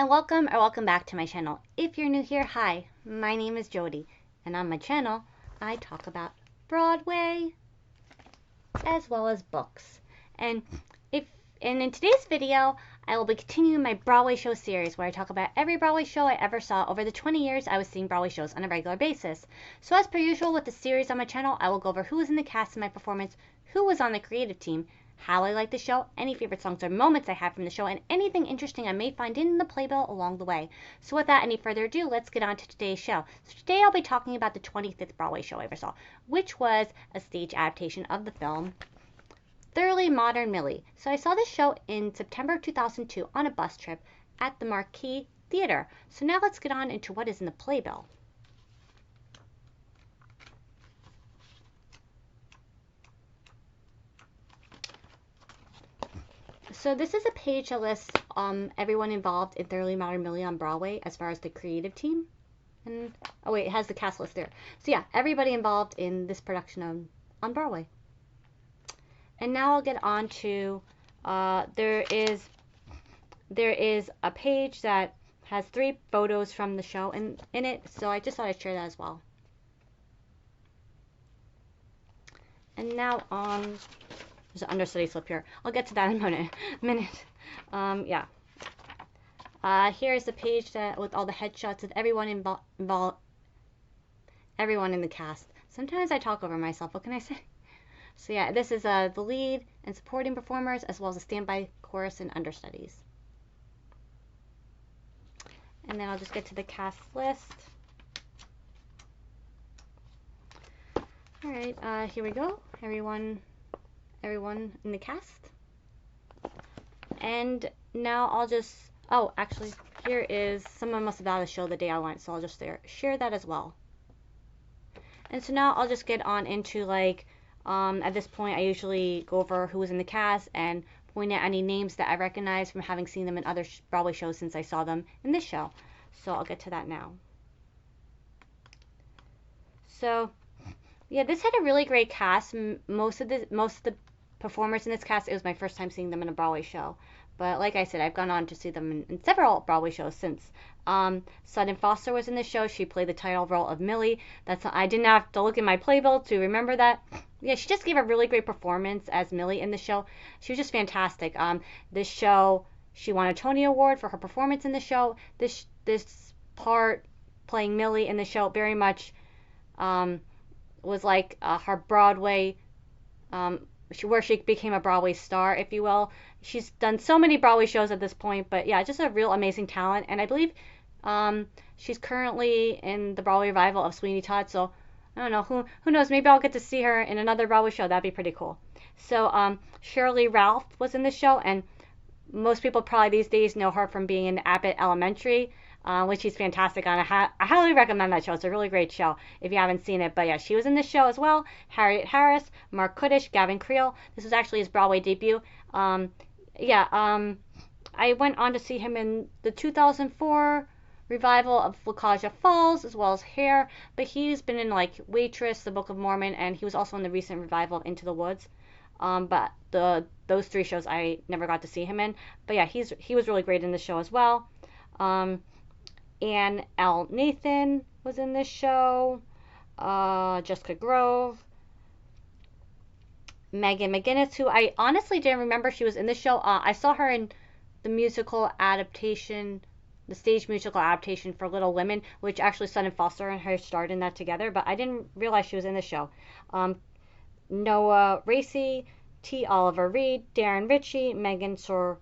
and welcome back to my channel. If you're new here, hi, my name is Jody, and on my channel I talk about Broadway as well as books. And in today's video I will be continuing my Broadway show series where I talk about every Broadway show I ever saw over the 20 years I was seeing Broadway shows on a regular basis. So as per usual with the series on my channel, I will go over who was in the cast in my performance, who was on the creative team, how I like the show, any favorite songs or moments I have from the show, and anything interesting I may find in the playbill along the way. So without any further ado, let's get on to today's show. So today I'll be talking about the 25th Broadway show I ever saw, which was a stage adaptation of the film Thoroughly Modern Millie. So I saw this show in September 2002 on a bus trip at the Marquis Theater. So now let's get on into what is in the playbill. So this is a page that lists everyone involved in Thoroughly Modern Millie on Broadway as far as the creative team. And oh wait, it has the cast list there. So yeah, everybody involved in this production on Broadway. And now I'll get on to there is a page that has 3 photos from the show in it. So I just thought I'd share that as well. And now on. There's an understudy slip here. I'll get to that in a minute. Yeah. Here's the page with all the headshots of everyone involved, everyone in the cast. Sometimes I talk over myself. What can I say? So yeah, this is the lead and supporting performers, as well as the standby chorus and understudies. And then I'll just get to the cast list. All right. Here we go. Everyone in the cast. And now I'll just, oh, actually, here is, someone must have had a show the day I went, so I'll just share that as well. And so now I'll just get on into, like, at this point, I usually go over who was in the cast and point out any names that I recognize from having seen them in other Broadway shows since I saw them in this show. So I'll get to that now. So, yeah, this had a really great cast. Most of the performers in this cast, it was my first time seeing them in a Broadway show. But like I said, I've gone on to see them in several Broadway shows since. Sutton Foster was in the show. She played the title role of Millie. I didn't have to look in my playbill to remember that. Yeah, she just gave a really great performance as Millie in the show. She was just fantastic. This show, she won a Tony Award for her performance in the show. This part, playing Millie in the show, very much was like her Broadway, where she became a Broadway star, if you will. She's done so many Broadway shows at this point, but yeah, just a real amazing talent. And I believe she's currently in the Broadway revival of Sweeney Todd, so I don't know, who knows, maybe I'll get to see her in another Broadway show. That'd be pretty cool. So Shirley Ralph was in the show, and most people probably these days know her from being in Abbott Elementary, which she's fantastic on. I highly recommend that show. It's a really great show if you haven't seen it. But yeah, she was in this show as well. Harriet Harris, Mark Kudish, Gavin Creel. This was actually his Broadway debut. I went on to see him in the 2004 revival of Lakaja Falls, as well as Hair. But he's been in like Waitress, The Book of Mormon, and he was also in the recent revival of Into the Woods. But those 3 shows I never got to see him in. But yeah, he was really great in this show as well. Ann L. Nathan was in this show. Jessica Grove. Megan McGinnis, who I honestly didn't remember she was in this show. I saw her in the musical adaptation, the stage musical adaptation for Little Women, which actually Sutton Foster and her starred in that together, but I didn't realize she was in the show. Noah Racy, T. Oliver Reed, Darren Ritchie, Megan Sork.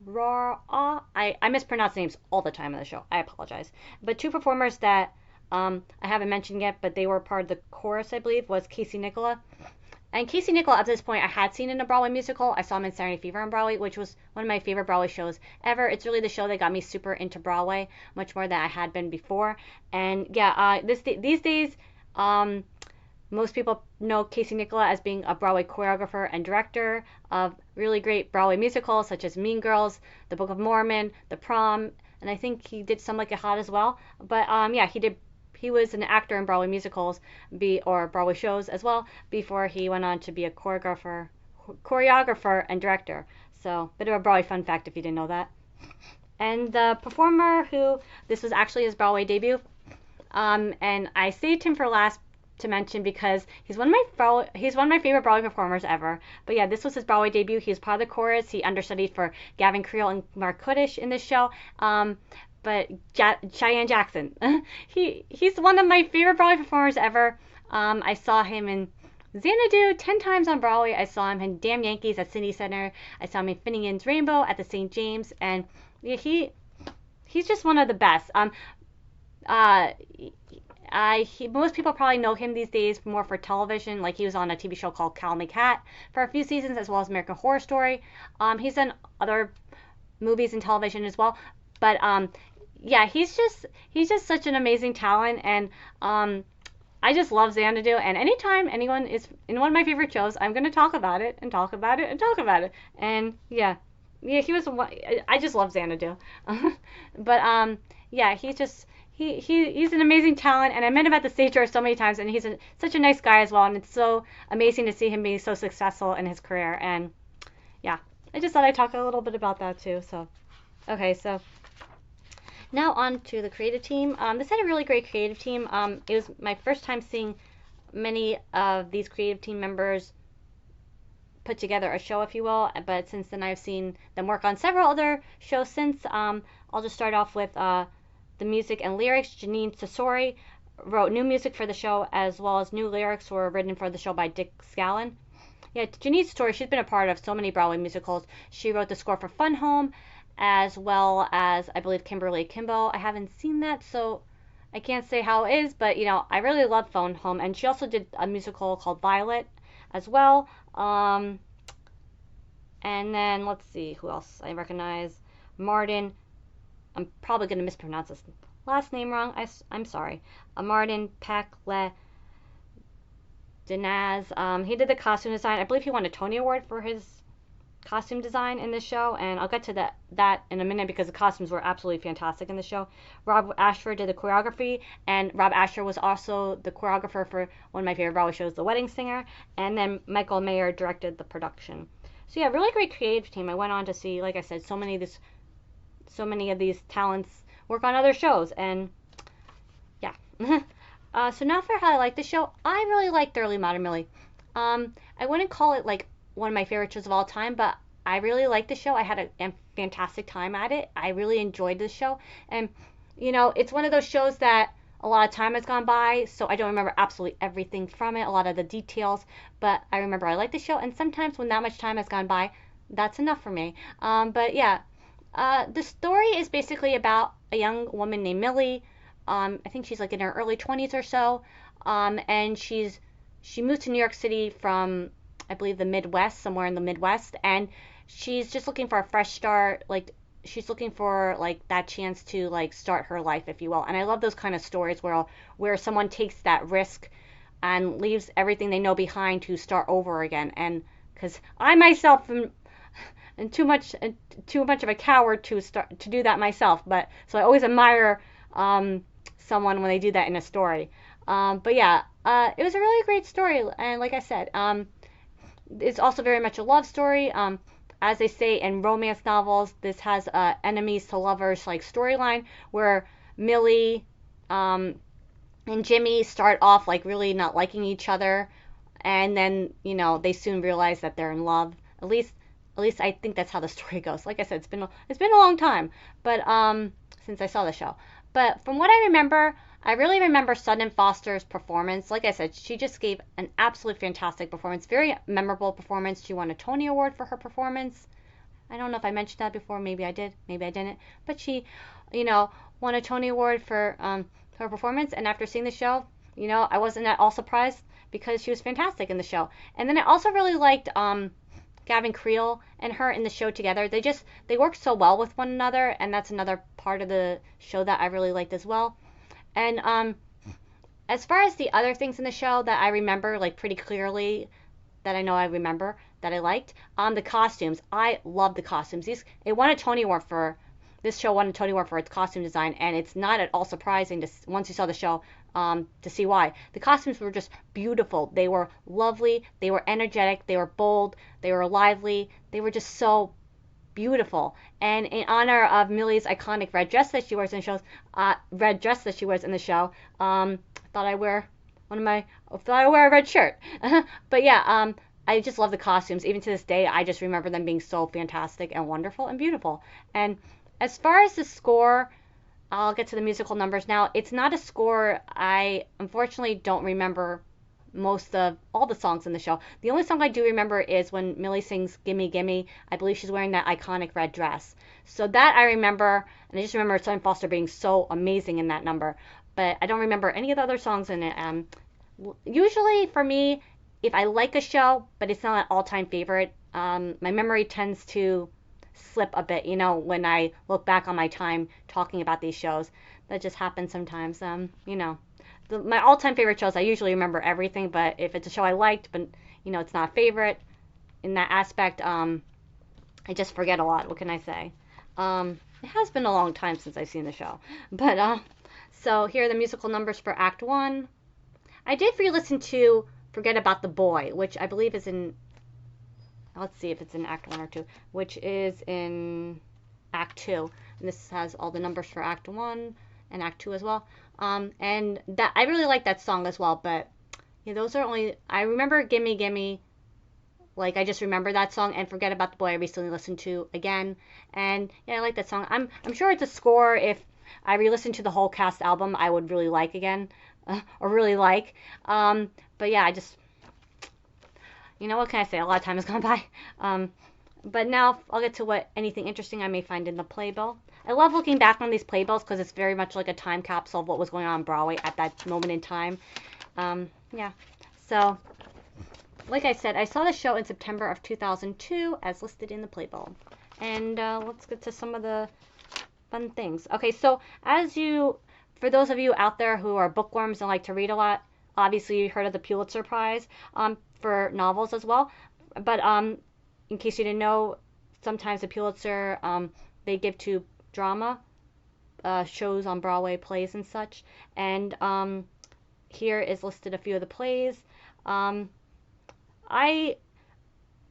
I mispronounce names all the time in the show. I apologize. But 2 performers that I haven't mentioned yet, but they were part of the chorus, I believe, was Casey Nicola. And Casey Nicola, at this point, I had seen in a Broadway musical. I saw him in Saturday Fever on Broadway, which was one of my favorite Broadway shows ever. It's really the show that got me super into Broadway, much more than I had been before. And yeah, these days, most people know Casey Nicola as being a Broadway choreographer and director of really great Broadway musicals such as Mean Girls, The Book of Mormon, The Prom, and I think he did Some Like It Hot as well. But yeah, he was an actor in Broadway musicals or Broadway shows as well before he went on to be a choreographer and director. So, bit of a Broadway fun fact if you didn't know that. And the performer who this was actually his Broadway debut, and I saved him for last to mention because he's one of my favorite Broadway performers ever. But yeah, this was his Broadway debut. He was part of the chorus. He understudied for Gavin Creel and Mark Kudish in this show. But Cheyenne Jackson, he's one of my favorite Broadway performers ever. I saw him in Xanadu 10 times on Broadway. I saw him in Damn Yankees at City Center. I saw him in Finnegan's Rainbow at the St. James, and yeah, he's just one of the best. Uh, most people probably know him these days more for television. Like he was on a TV show called Cal and the Cat for a few seasons, as well as American Horror Story. He's done other movies and television as well. But yeah, he's just such an amazing talent, and I just love Xanadu. And anytime anyone is in one of my favorite shows, I'm gonna talk about it and talk about it and talk about it. And yeah, he was. I just love Xanadu. But yeah, he's an amazing talent, and I met him at the stage door so many times, and he's such a nice guy as well, and it's so amazing to see him be so successful in his career. And yeah, I just thought I'd talk a little bit about that too. So okay, so now on to the creative team. This had a really great creative team. It was my first time seeing many of these creative team members put together a show, if you will. But since then, I've seen them work on several other shows since. I'll just start off with the music and lyrics. Janine Tesori wrote new music for the show, as well as new lyrics were written for the show by Dick Scallon. Yeah, Janine Tesori, she's been a part of so many Broadway musicals. She wrote the score for Fun Home, as well as, I believe, Kimberly Kimbo. I haven't seen that, so I can't say how it is, but, I really love Fun Home. And she also did a musical called Violet as well. And then, let's see, who else I recognize. Martin, I'm probably going to mispronounce this last name wrong. I'm sorry. Martin Pekle Dinaz. He did the costume design. I believe he won a Tony Award for his costume design in this show, and I'll get to that in a minute because the costumes were absolutely fantastic in the show. Rob Asher did the choreography, and Rob Asher was also the choreographer for one of my favorite Broadway shows, The Wedding Singer, and then Michael Mayer directed the production. So yeah, really great creative team. I went on to see, like I said, so many of these talents work on other shows, and yeah. So now for how I like the show. I really like Thoroughly Modern Millie. I wouldn't call it like one of my favorite shows of all time, but I really like the show. I had a fantastic time at it. I really enjoyed the show, and it's one of those shows that a lot of time has gone by, so I don't remember absolutely everything from it, a lot of the details, but I remember I liked the show, and sometimes when that much time has gone by, that's enough for me. But yeah, the story is basically about a young woman named Millie. I think she's like in her early 20s or so, and she moved to New York City from, I believe, the Midwest, somewhere in the Midwest, and she's just looking for a fresh start. Like, she's looking for like that chance to like start her life, if you will. And I love those kind of stories where someone takes that risk and leaves everything they know behind to start over again. And because I myself am too much of a coward to do that myself, but so I always admire someone when they do that in a story. But yeah, it was a really great story, and like I said, it's also very much a love story. As they say in romance novels, this has a enemies to lovers like storyline where Millie and Jimmy start off like really not liking each other, and then they soon realize that they're in love. At least I think that's how the story goes. Like I said, it's been a long time, but since I saw the show. But from what I remember, I really remember Sutton Foster's performance. Like I said, she just gave an absolutely fantastic performance, very memorable performance. She won a Tony Award for her performance. I don't know if I mentioned that before. Maybe I did. Maybe I didn't. But she, won a Tony Award for her performance. And after seeing the show, I wasn't at all surprised because she was fantastic in the show. And then I also really liked Gavin Creel and her in the show together. They work so well with one another, and that's another part of the show that I really liked as well. And as far as the other things in the show that I remember like pretty clearly, that I know I remember that I liked, the costumes. I love the costumes. This show won a Tony Award for its costume design, and it's not at all surprising once you saw the show to see why. The costumes were just beautiful. They were lovely. They were energetic. They were bold. They were lively. They were just so beautiful. And in honor of Millie's iconic red dress that she wears in the show, thought I wear thought I wear a red shirt. But yeah, I just love the costumes. Even to this day, I just remember them being so fantastic and wonderful and beautiful. And as far as the score, I'll get to the musical numbers now. It's not a score. I unfortunately don't remember most of all the songs in the show. The only song I do remember is when Millie sings Gimme Gimme. I believe she's wearing that iconic red dress. So that I remember, and I just remember Sutton Foster being so amazing in that number. But I don't remember any of the other songs in it. Usually for me, if I like a show, but it's not an all-time favorite, my memory tends to slip a bit, when I look back on my time talking about these shows. That just happens sometimes. My all-time favorite shows, I usually remember everything, but if it's a show I liked, but, it's not a favorite in that aspect, I just forget a lot. What can I say? It has been a long time since I've seen the show. But, so here are the musical numbers for Act 1. I did re-listen to Forget About the Boy, which I believe is in, let's see if it's in Act 1 or 2, which is in Act 2. And this has all the numbers for Act 1 and Act 2 as well. And that I really like that song as well, but those are only, I remember Gimme Gimme, like I just remember that song, and Forget About the Boy I recently listened to again. And yeah, I like that song. I'm sure it's a score if I re-listened to the whole cast album I would really like again, or really like. But yeah, I just, what can I say? A lot of time has gone by. But now I'll get to anything interesting I may find in the playbill. I love looking back on these playbills because it's very much like a time capsule of what was going on Broadway at that moment in time. Yeah. So, like I said, I saw the show in September of 2002 as listed in the playbill. And let's get to some of the fun things. Okay, so for those of you out there who are bookworms and like to read a lot, obviously you heard of the Pulitzer Prize for novels as well. But in case you didn't know, sometimes the Pulitzer they give to drama shows on Broadway, plays and such. And here is listed a few of the plays. I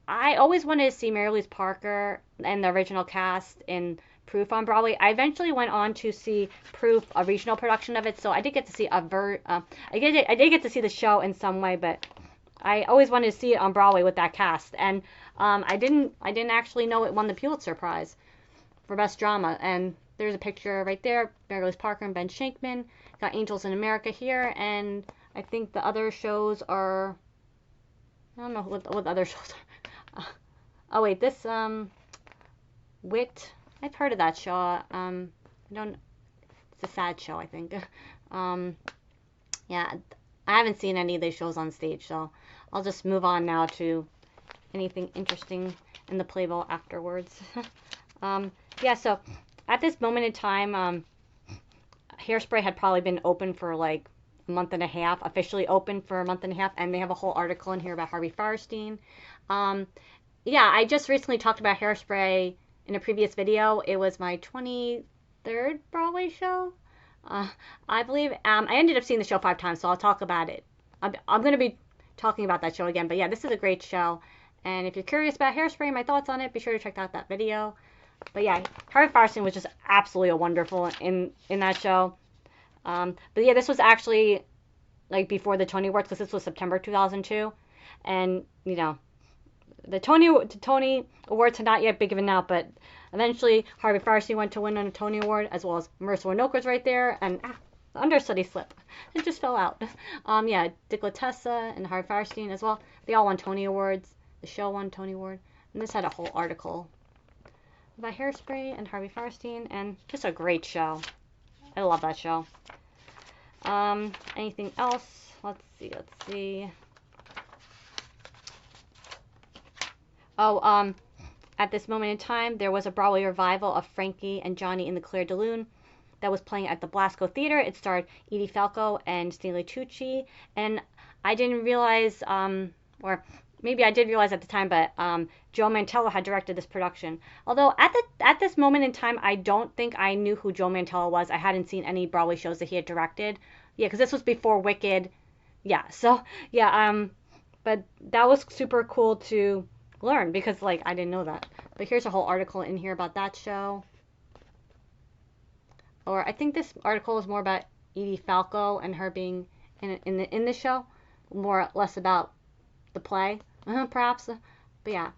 always wanted to see Mary Louise Parker and the original cast in Proof on Broadway. I eventually went on to see Proof, a regional production of it, so I did get to see I did get to see the show in some way, but I always wanted to see it on Broadway with that cast. And I didn't actually know it won the Pulitzer Prize for Best Drama. And there's a picture right there, Mary Louise Parker and Ben Shankman. Got Angels in America here, and I think the other shows are, I don't know what the other shows are. Oh wait, this Wit. I've heard of that show. I don't. It's a sad show, I think. Yeah, I haven't seen any of these shows on stage, so I'll just move on now to anything interesting in the playbill afterwards. Yeah, so at this moment in time, Hairspray had probably been open for like a month and a half, officially open for a month and a half, and they have a whole article in here about Harvey Fierstein. Yeah, I just recently talked about Hairspray in a previous video. It was my 23rd Broadway show. I believe I ended up seeing the show 5 times, so I'll talk about it. I'm going to be talking about that show again, but yeah, this is a great show. And if you're curious about Hairspray, my thoughts on it, be sure to check out that video. But yeah, Harvey Fierstein was just absolutely wonderful in that show. But yeah, this was actually like before the Tony Awards, because this was September 2002, and the Tony Awards had not yet been given out, but eventually Harvey Fierstein went to win on a Tony Award, as well as Marissa Winokur was right there, and the understudy slip. It just fell out. Yeah, Dick Latessa and Harvey Fierstein as well. They all won Tony Awards. The show won Tony Award, and this had a whole article about Hairspray and Harvey Fierstein, and just a great show. I love that show. Anything else? Let's see. Oh, at this moment in time, there was a Broadway revival of Frankie and Johnny in the Clair de Lune that was playing at the Blasco Theater. It starred Edie Falco and Stanley Tucci, and I didn't realize, or maybe I did realize at the time, but Joe Mantello had directed this production. Although at this moment in time, I don't think I knew who Joe Mantello was. I hadn't seen any Broadway shows that he had directed. Yeah, because this was before Wicked. Yeah, so yeah, but that was super cool to learn, because like I didn't know that. But here's a whole article in here about that show. Or I think this article is more about Edie Falco and her being in the show, more or less about the play, perhaps. But yeah,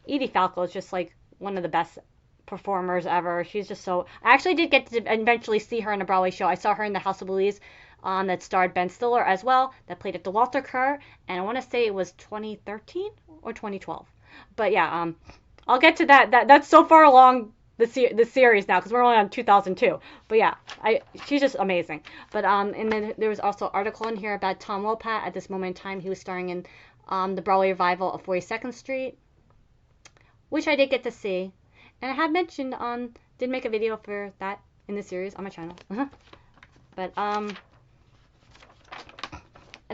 Edie Falco is just like one of the best performers ever. She's just so. I actually did get to eventually see her in a Broadway show. I saw her in The House of Blues, that starred Ben Stiller as well. That played at the Walter Kerr, and I want to say it was 2013 or 2012. But yeah, I'll get to that. That's so far along the series now because we're only on 2002. But yeah, she's just amazing. But and then there was also an article in here about Tom Wopat. At this moment in time, he was starring in the Broadway revival of 42nd Street, which I did get to see. And I had mentioned did make a video for that in the series on my channel. But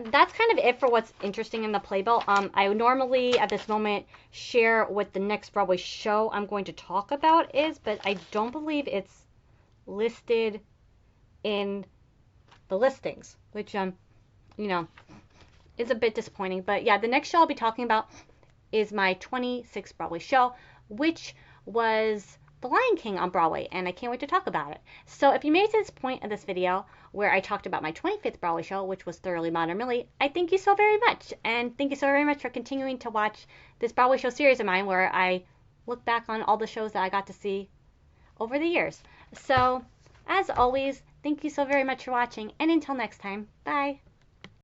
that's kind of it for what's interesting in the playbill. I normally at this moment share what the next Broadway show I'm going to talk about is, but I don't believe it's listed in the listings, which is a bit disappointing. But yeah, the next show I'll be talking about is my 26th Broadway show, which was The Lion King on Broadway, and I can't wait to talk about it. So if you made it to this point of this video where I talked about my 25th Broadway show, which was Thoroughly Modern Millie, I thank you so very much. And thank you so very much for continuing to watch this Broadway show series of mine where I look back on all the shows that I got to see over the years. So, as always, thank you so very much for watching, and until next time, bye.